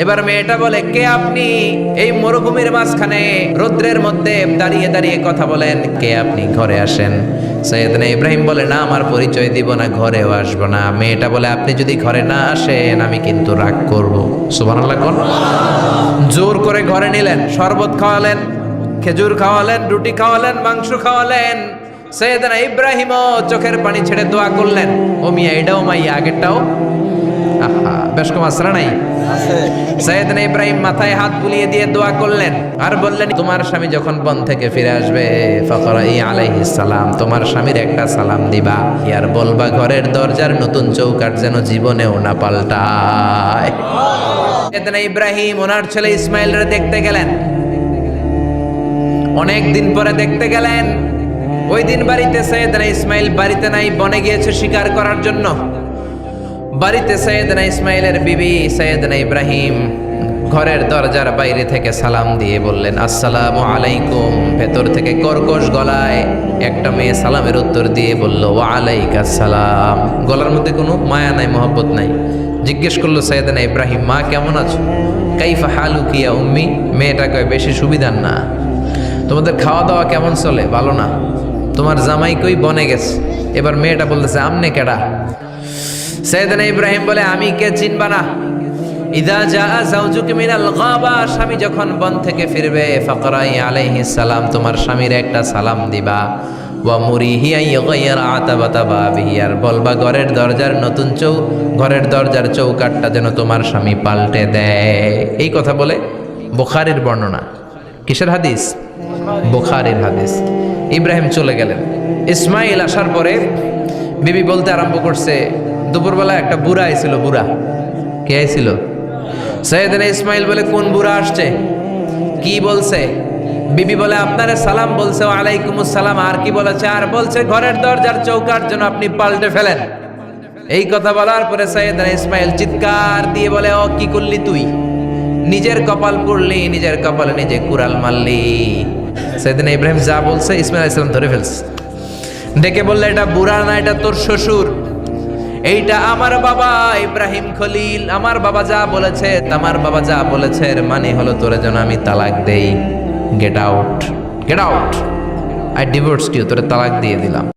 এবার মেয়েটা বলে, কে আপনি? এই মরুভূমির মাঝখানে রৌদ্রের মধ্যে দাঁড়িয়ে দাঁড়িয়ে কথা বলেন, কে আপনি? ঘরে আসেন। সৈয়দনা ইব্রাহিম বলে, না, আমার পরিচয় দিব না, ঘরেও আসবো না। মেয়েটা বলে, আপনি যদি ঘরে না আসেন আমি কিন্তু রাগ করব। সুবহানাল্লাহ কোন? জোর করে ঘরে নিলেন, শরবত খাওয়ালেন, খেজুর খাওয়ালেন, রুটি খাওয়ালেন, মাংস খাওয়ালেন। সৈয়দনা ইব্রাহিমও চোখের পানি ছেড়ে দোয়া করলেন, ও মিয়া, এটাও মাইয়া, আগেরটাও। আহা, বেশ কম আসরা নাই। সৈয়দনা ইব্রাহিম মাথায় হাত বুলিয়ে দিয়ে দোয়া করলেন আর বললেন, তোমার স্বামী যখন বন থেকে ফিরে আসবে, ফাকরাই আলাইহিস সালাম, তোমার স্বামীর একটা সালাম দিবা, আর বলবা ঘরের দরজার নতুন চৌকাঠ যেন জীবনেও না পাল্টায়। সৈয়দনা ইব্রাহিম ওনার ছেলে ইসমাইলরে দেখতে গেলেন, অনেক দিন পরে দেখতে গেলেন। ওই দিন বাড়িতে সৈয়দনা ইসমাইল বাড়িতে নাই, বনে গিয়েছে শিকার করার জন্য। বাড়িতে সৈয়দনা ইসমাইলের বিবি সৈয়দনা ইব্রাহিম ঘরের দরজার বাইরে থেকে সালাম দিয়ে বললেন, আসসালামু আলাইকুম। ভেতর থেকে কর্কশ গলায় একটা মেয়ে সালামের উত্তর দিয়ে বলল, ওয়া আলাইকাস সালাম। গলার মধ্যে কোনো মায়া নাই, মহব্বত নাই। জিজ্ঞেস করলো সৈয়দনা ইব্রাহিম, মা কেমন আছো? কাইফা হালুকি ইয়া উম্মি। মেয়েটা কয়, বেশি সুবিধার না। তোমাদের খাওয়া দাওয়া কেমন চলে? ভালো না। তোমার জামাই কই? বনে গেছে। এবার মেয়েটা বলতেছে, আমনে কেডা? সৈয়দনা ইব্রাহিম বলে, আমি কে চিনবা না? ইদা জাআ যাওজুকি মিনাল গাবা, স্বামী যখন বন থেকে ফিরবে, ফাকরাই আলাইহিস সালাম, তোমার স্বামীর একটা সালাম দিবা। ওয়া মুরিহি আন ইয়াগাইরা আতাবাতা বাবিহি, আর বলবা ঘরের দরজার চৌকাঠটা যেন তোমার স্বামী পাল্টে দেয়। এই কথা বলে বুখারীর বর্ণনা। কিসের হাদিস? বুখারীর হাদিস। ইব্রাহিম চলে গেলেন। ইসমাইল আসার পরে বিবি বলতে আরম্ভ করছে, দুপুরবেলা একটা বুড়া আইছিল। বুড়া কে আইছিল? সৈয়দনা ইসমাইল বলে, কোন বুড়া আসছে? কি বলছে? বিবি বলে, আপনারে সালাম বলছে, ওয়া আলাইকুমুস সালাম। আর কি বলেছে? আর বলছে ঘরের দরজার চৌকাঠ যেন আপনি পাল্টে ফেলেন। এই কথা বলার পরে সৈয়দনা ইসমাইল চিৎকার দিয়ে বলে, ও কি করলি তুই? নিজের কপাল পুড়লি, নিজের কপালে নিজে কুড়াল মারলি। সৈয়দনা ইব্রাহিম যা বলছে ইসমাইল আলাইহিস সালাম ধরে ফেলছে। ডেকে বললে, এটা বুড়া না, এটা তোর শ্বশুর। এইটা আমার বাবা ইব্রাহিম খলিল। আমার বাবা যা বলেছে এর মানে হলো তোরে যেন আমি তালাক দেই। Get out, I divorced you, তোরে তালাক দিয়ে দিলাম।